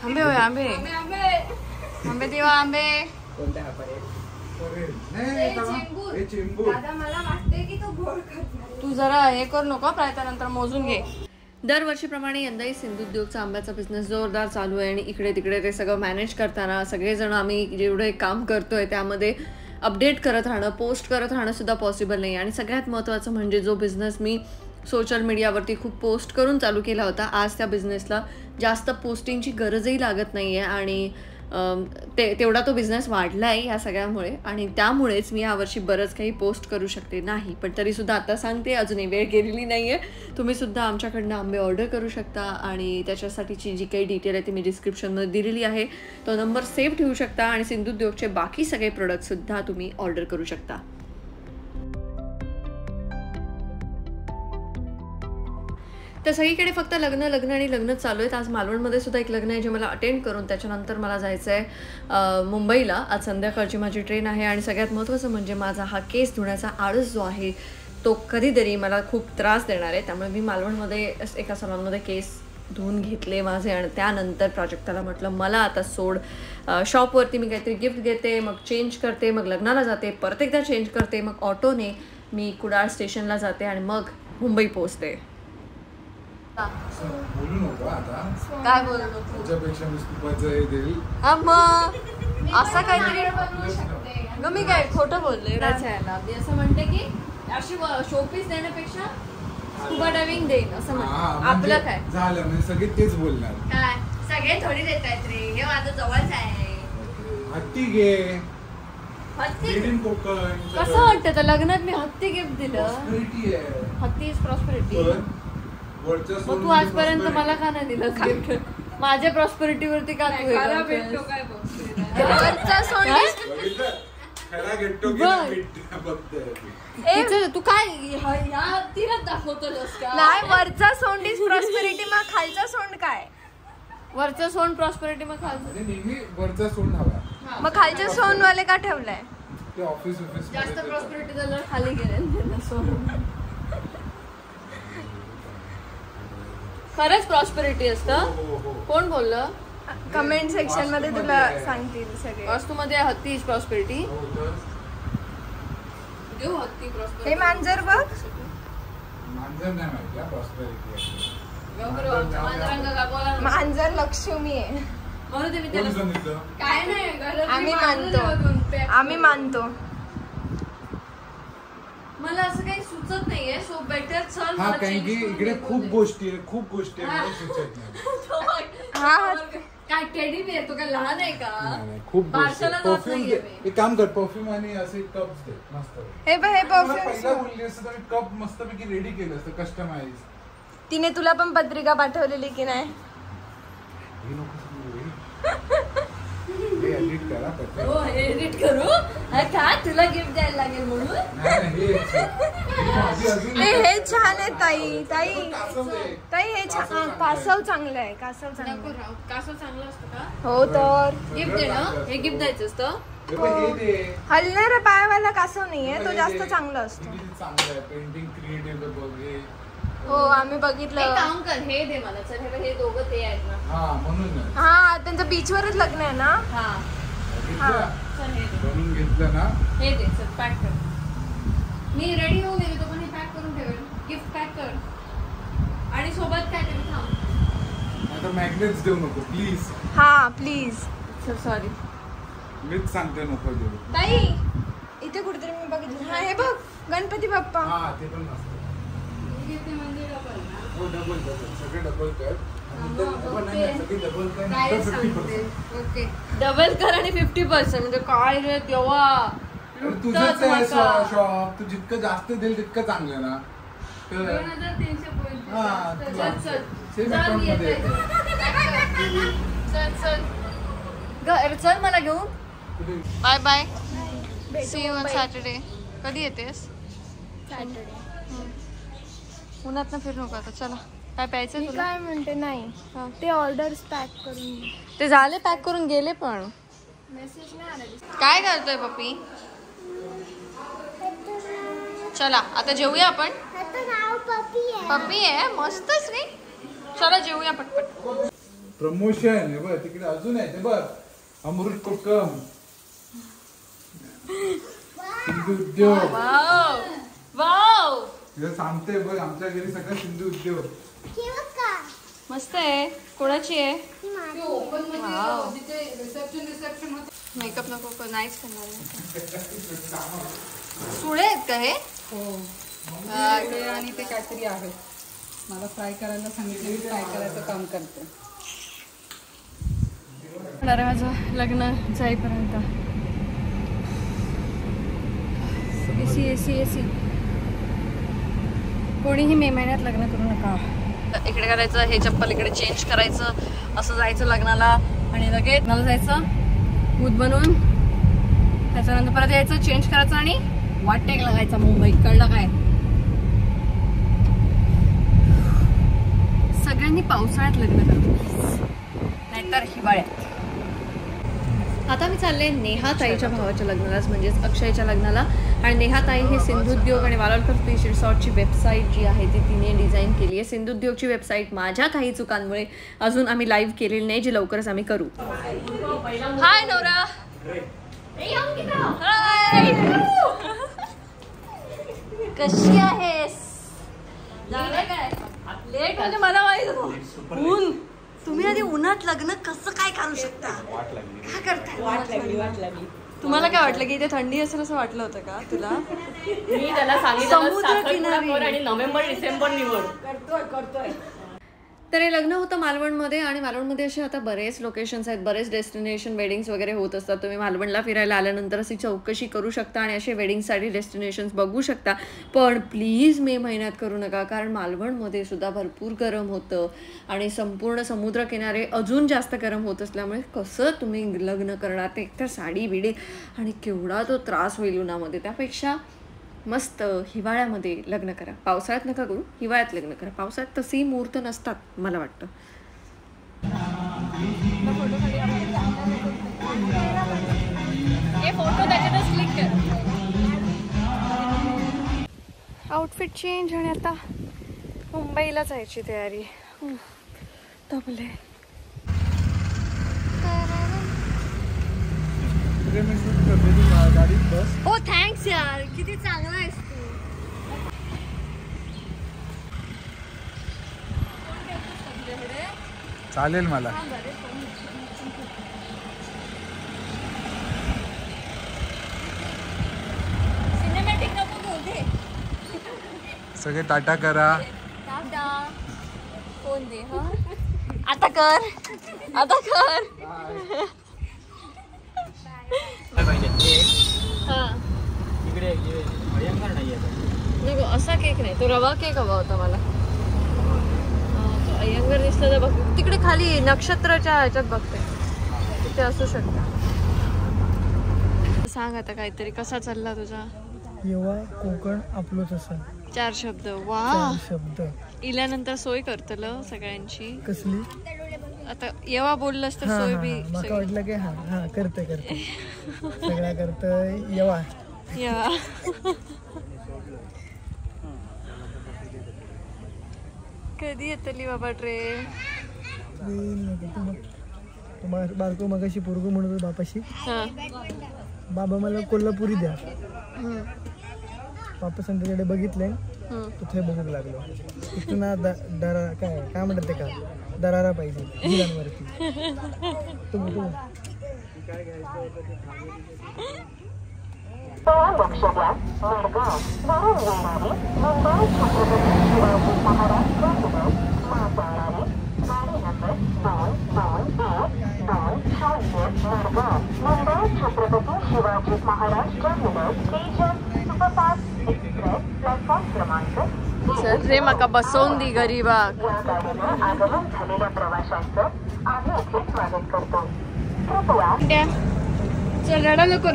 आंबे होय आंबे आंबे देवा आंबे कोणत्या तू जरा हे कर नको नंतर मोजून घे. दरवर्षीप्रमाणे यंदाही सिंधुद्योगचा आंब्याचा बिझनेस जोरदार चालू आहे आणि इकडे तिकडे ते सगळं मॅनेज करताना सगळेजण आम्ही जेवढे काम करतोय त्यामध्ये अपडेट करत राहणं, पोस्ट करत राहणं सुद्धा पॉसिबल नाही. आणि सगळ्यात महत्त्वाचं म्हणजे जो बिझनेस मी सोशल मीडियावरती खूप पोस्ट करून चालू केला होता, आज त्या बिझनेसला जास्त पोस्टिंगची गरजही लागत नाही आहे आणि तेवढा तो बिझनेस वाढला आहे ह्या सगळ्यामुळे. आणि त्यामुळेच मी यावर्षी बरंच काही पोस्ट करू शकते नाही, पण तरीसुद्धा आता सांगते अजूनही वेळ गेलेली नाही आहे. तुम्हीसुद्धा आमच्याकडनं आंबे ऑर्डर करू शकता आणि त्याच्यासाठीची जी काही डिटेल आहे ती मी डिस्क्रिप्शनमध्ये दिलेली आहे. तो नंबर सेव्ह ठेवू शकता आणि सिंधुद्योगचे बाकी सगळे प्रोडक्टसुद्धा तुम्ही ऑर्डर करू शकता. तर सगळीकडे फक्त लग्न आणि लग्नच चालू आहेत. आज मालवणमध्ये सुद्धा एक लग्न आहे जे मला अटेंड करून त्याच्यानंतर मला जायचं आहे मुंबईला. आज संध्याकाळची माझी ट्रेन आहे आणि सगळ्यात महत्त्वाचं म्हणजे माझा हा केस धुण्याचा आळस जो आहे तो कधीतरी मला खूप त्रास देणार आहे. त्यामुळे मी मालवणमध्ये एका सलॉनमध्ये केस धुवून घेतले माझे आणि त्यानंतर प्राजक्ताला म्हटलं मला आता सोड. शॉपवरती मी काहीतरी गिफ्ट घेते, मग चेंज करते, मग लग्नाला जाते, परत एकदा चेंज करते, मग ऑटोने मी कुडाळ स्टेशनला जाते आणि मग मुंबई पोहोचते. बोलू नको आता. काय बोलू नको? त्याच्यापेक्षा मी स्तूपाचं हे देईल. असं काहीतरी ग मी काय खोटं बोलले मी असं म्हणते की अशी शोपीस देण्यापेक्षा स्कुबा डायव्हिंग देईन असं म्हणते. आपलं काय झालं म्हणजे सगळे तेच बोलणार. काय सगळे थोडी देत आहेत रे, हे माझं जवळच आहे. हत्ती घे. हत्ती कोकण कसं वाटतं तर लग्नात मी हत्ती गिफ्ट दिलं. हत्ती इज प्रॉस्पेरिटी. मग तू आजपर्यंत मला का नाही दिलं? माझ्या प्रॉस्पेरिटी वरती का तू तू काय तिलाच दाखवतोस का? नाही, वरचा सोंड इज प्रॉस्पेरिटी, मग खालचा सोंड काय? वरचा सोंड प्रॉस्पेरिटी, मग खालचा नेहमी वरचा सोंड हवा. मग खालच्या सोंड वाले का ठेवलाय? ते ऑफिस जास्त प्रॉस्पेरिटी झालं खाली गेले सोंड. खरंच प्रॉस्पेरिटी असतं? कोण बोललं? कमेंट सेक्शन मध्ये तुला सांगतील सगळे. वास्तूमध्ये हत्ती इज प्रॉस्पेरिटी. हत्ती प्रॉस्पेरिटी. हे मांजर बघ. मांजर नाही माहिती प्रॉस्पेरिटी. मांजर लक्ष्मी आहे. काय नाही आम्ही मानतो. मला असं काही सुचत नाहीये. सो बेटर चल. हा कारण की इकडे खूप गोष्टी आहे सुचत नाही. काय टेडी बिअर तो काय लहान आहे का? खूप परफ्यूम एक काम कर, परफ्यूम आणि असे कप्स दे मस्त. हे परफ्यूम पहिला बोलली असतं तर कप मस्तपैकी रेडी केलं असतं कस्टमाइज. तिने तुला पण पत्रिका पाठवलेली की नाही? एडिट करू का? तुला गिफ्ट द्यायला लागेल म्हणून. हे छान आहे ताई हे छान. कासव चांगलं आहे. कासव चांगलं असतं का? हो तर गिफ्ट दे ना. हे गिफ्ट द्यायचं असतं. हलणारा पायावाला कासव नाहीये, तो जास्त चांगला असतो. Painting creative. हो आम्ही बघितलं. काम कर हे दे मला. चल हे दोघं ते आहेत ना. म्हणून हा त्यांचं बीचवरच लग्न आहे ना. बनवून घेतलं ना. हे दे चल पॅक कर. मी रेडी होऊन गेले तो पण हे पॅक करून ठेवेल. गिफ्ट पॅक कर आणि सोबत काय तरी थांब. आता मॅग्नेट्स देऊ नको प्लीज. हा प्लीज. सॉरी मीच सांगते नको देऊ. ताई इथे कुठेतरी मी बघितलं. हा हे बघ गणपती बाप्पा. हा ते पण मस्त. डबल सगळे डबल कर. डबल कर आणि 50% म्हणजे काय रे तेव्हा तुझंच आहे शॉप. तू जितकं जास्त देईल तितकं चांगलं ना. 2300 चल मला घेऊन. Bye bye. See you on Saturday. कधी येतेस? सॅटर्डे. उन्हात ना फिरू नका. चला काय प्यायचं तुला? काय म्हणते नाही ते ऑर्डर्स पॅक करून ते झाले पॅक करून गेले पण मेसेज नाही आला. काय करतोय पप्पी? चला आता जेवूया आपण. पप्पी आहे मस्तच रे. चला जेवूया पटपट. प्रमोशन आहे बघ तिकडे अजून आहे ते बघ अमृत कोकम सिंधू उद्योग. वाव वाव तिला सांगते बघ आमच्या घरी सगळं सिंधू उद्योग. मस्त आहे. कोणाची आहे? मेकअप नको नाहीच करणार. सुळे आहेत का हे? आणि ते काहीतरी आहे. मला फ्राय करायला सांगितले, फ्राय करायचं काम करते. माझं लग्न जाईपर्यंत एसी एसी एसी. कोणीही मे महिन्यात लग्न करू नका. इकडे करायचं, हे चप्पल इकडे चेंज करायचं, असं जायचं लग्नाला आणि लगेच लग्नाला जायचं भूत बनवून, त्याच्यानंतर परत यायचं चेंज करायचं आणि वाटेक लागायचा मुंबई. कळलं काय? सगळ्यांनी पावसाळ्यात लग्न करतो नाहीतर हिवाळ्यात. आता मी चालले नेहा ताईच्या भावाच्या लग्नालाच म्हणजेच अक्षयच्या लग्नाला. आणि नेहा ताई हे सिंधुद्योग आणि वालावलकर फिश रिसॉर्टची वेबसाईट जी आहे ती तिने डिझाईन केली आहे. सिंधुद्योगची वेबसाईट माझ्या काही चुकांमुळे अजून आम्ही लाईव्ह केलेली नाही, जी लवकरच आम्ही करू. हाय नवरा. कशी आहेस? लेट म्हणजे मला माहित ऊन. तुम्ही आधी उन्हात लग्न कसं काय करू शकता? काय करताय? वाट लागली. तुम्हाला काय वाटलं की इथे थंडी असेल असं वाटलं होतं का तुला? मी त्याला सांगितलं समुद्र किनारी आणि नोव्हेंबर डिसेंबर निवड. करतोय. तर हे लग्न होतं मालवणमध्ये. आणि मालवणमध्ये असे आता बरेच लोकेशन्स आहेत, बरेच डेस्टिनेशन वेडिंग्स वगैरे होत असतात. तुम्ही मालवणला फिरायला आल्यानंतर अशी चौकशी करू शकता आणि असे वेडिंगसाठी डेस्टिनेशन्स बघू शकता. पण प्लीज मे महिन्यात करू नका, कारण मालवणमध्ये सुद्धा भरपूर गरम होतं आणि संपूर्ण समुद्रकिनारे अजून जास्त गरम होत असल्यामुळे कसं तुम्ही लग्न करणार? ते एकतर साडी बिडी आणि केवढा तो त्रास होईल उन्हामध्ये. त्यापेक्षा मस्त हिवाळ्यामध्ये लग्न करा. पावसाळ्यात नका करू, हिवाळ्यात लग्न करा. पावसाळ्यात तसेही मुहूर्त नसतात मला वाटतं. हे फोटो त्याच्यातच क्लिक कर. आउटफिट चेंज आणि आता मुंबईला जायची तयारी. दबले. ओ थँक्स यार, किती चांगला आहेस तू. चालेल मला. सिनेमॅटिक नको घेऊ दे. सगळे टाटा करा. फोन दे. हा आता कर, आता कर. नको असा केक नाही, तो रवा केक हवा होता मला. तो अय्यंगार दिसला तर बघ तिकडे खाली नक्षत्राच्या ह्याच्यात बघते, तिथे असू शकता. सांग आता काहीतरी. कसा चालला तुझा? येवा कोकण आपलंच असं 4 शब्द. वा, शब्द इल्यानंतर सोय करतल सगळ्यांची. कसली? आता येवा बोललंस तर सोय बी. मला वाटलं की हा हा करते सगळ्या करतोय. येवा कधी येतली बाबा ट्रेन? बारको मगाशी पोरगो म्हणतो बापाशी, बाबा मला कोल्हापुरी द्या. बापा संध्याकडे बघितले, तिथे बघू लागलो. तिथून दरा काय म्हणतात ते का दरारा पाहिजे मुलांवरती. तू चल रे माका बसवून दी गरीबाक. चल रडा नको.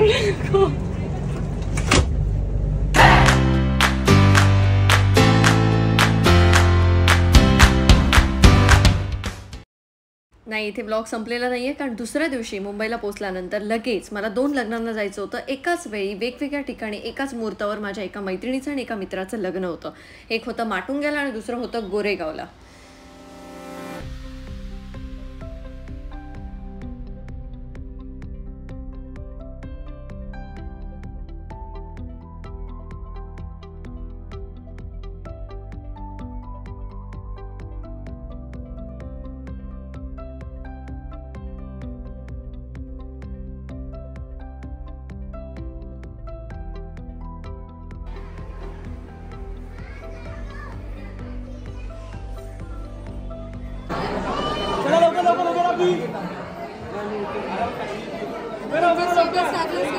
नाही, इथे ब्लॉग संपलेला नाही आहे, कारण दुसऱ्या दिवशी मुंबईला पोहोचल्यानंतर लगेच मला 2 लग्नांना जायचं होतं. एकाच वेळी वेगवेगळ्या ठिकाणी एकाच मुहूर्तावर माझ्या एका मैत्रिणीचं आणि एका मित्राचं लग्न होतं. एक होतं माटुंग्याला आणि दुसरं होतं गोरेगावला.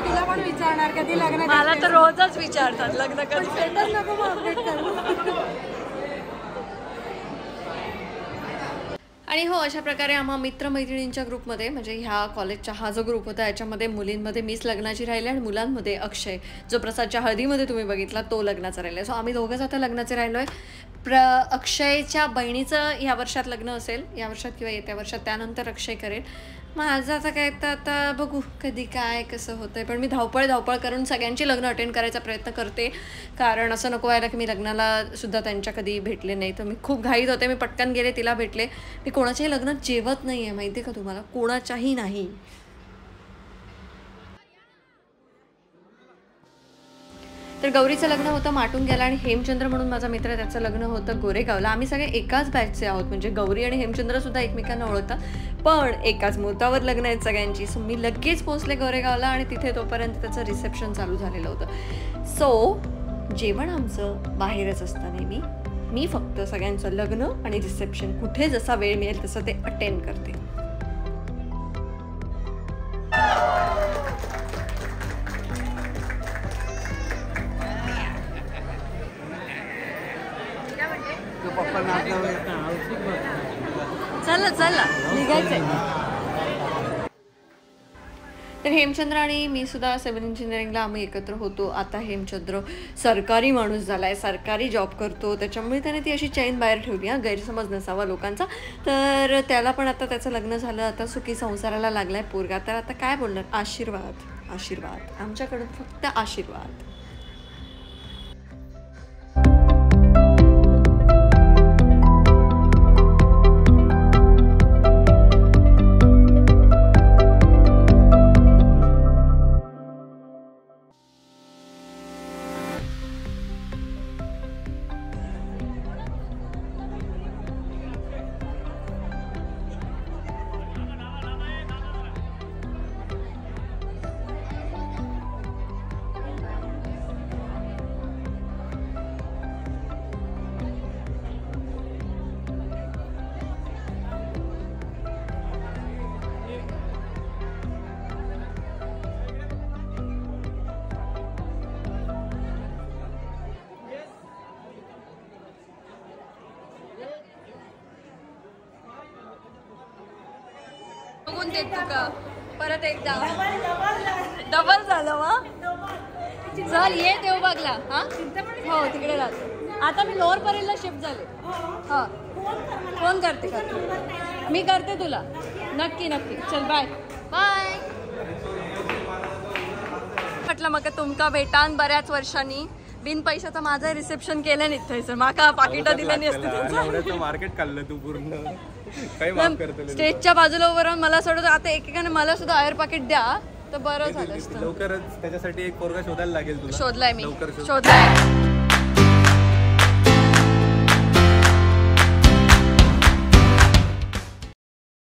तुला पण विचारणार कधी लग्न. मला तर रोजच विचारतात लग्न कधी. स्टेटस नको मग अपडेट करू. आणि हो, अशा प्रकारे आम्हा मित्रमैत्रिणींच्या ग्रुपमध्ये, म्हणजे ह्या कॉलेजचा हा जो ग्रुप होता याच्यामध्ये मुलींमध्ये मीच लग्नाची राहिली आणि मुलांमध्ये अक्षय, जो प्रसादच्या हळदीमध्ये तुम्ही बघितला तो लग्नाचा राहिला. सो आम्ही दोघंच आता लग्नाचे राहिलो आहे. अक्षयच्या बहिणीचं ह्या वर्षात लग्न असेल, या वर्षात किंवा येत्या वर्षात, त्यानंतर अक्षय करेल. माझं आता काय, तर आता बघू कधी काय कसं होतं आहे. पण मी धावपळ करून सगळ्यांची लग्न अटेंड करायचा प्रयत्न करते, कारण असं नको व्हायला की मी लग्नाला सुद्धा त्यांच्या कधी भेटले नाही. तर मी खूप घाईत होते, मी पटकन गेले, तिला भेटले. मी कोणाच्याही लग्नात जेवत नाही आहे, माहिती आहे का तुम्हाला, कोणाच्याही नाही. तर गौरीचं लग्न होतं माटुंग्याला आणि हेमचंद्र म्हणून माझा मित्र आहे, त्याचं लग्न होतं गोरेगावला. आम्ही सगळे एकाच बॅचचे आहोत, म्हणजे गौरी आणि हेमचंद्र सुद्धा एकमेकांना ओळखतात, पण एकाच मुहूर्तावर लग्न आहेत सगळ्यांची. सो मी लगेच पोहोचले गोरेगावला आणि तिथे तोपर्यंत त्याचं रिसेप्शन चालू झालेलं होतं. सो जेवण आमचं बाहेरच असतं नेहमी. मी फक्त सगळ्यांचं लग्न आणि रिसेप्शन कुठे जसा वेळ मिळेल तसं ते अटेंड करते. चला निघायचंय. तर हेमचंद्र आणि मी सुद्धा सिव्हिल इंजिनिअरिंगला आम्ही एकत्र होतो. आता हेमचंद्र सरकारी माणूस झाला आहे, सरकारी जॉब करतो, त्याच्यामुळे त्याने ती अशी चैन बाहेर ठेवली. गैरसमज नसावा लोकांचा. तर त्याला पण आता त्याचं लग्न झालं, आता सुखी संसाराला लागलाय पोरगा. तर आता काय बोलणार, आशीर्वाद आमच्याकडून, फक्त आशीर्वाद. बघून देत तुका परत एकदा डबल झालं वा. चल ये देवबागला. हा हो तिकडे राहतो. आता मी लोअर परेलला शिफ्ट झाले. हा फोन करते मी करते तुला. नक्की चल बाय. म्हटलं मग तुमका भेटान बऱ्याच वर्षांनी. बिन पैशाचं माझं रिसेप्शन केलं नाही थंयसर. माका पाकिटं दिलेली असते. मार्केट काढलं तू पूर्ण. स्टेजच्या बाजूला उभं राहून मला सोडत. आता एकेकाने मला सुद्धा आयर पाकिट द्या तर बरं झालं असतं. लवकरच त्याच्यासाठी एक पोरगा शोधायला लागेल तुला. शोधलाय मी, शोधलाय.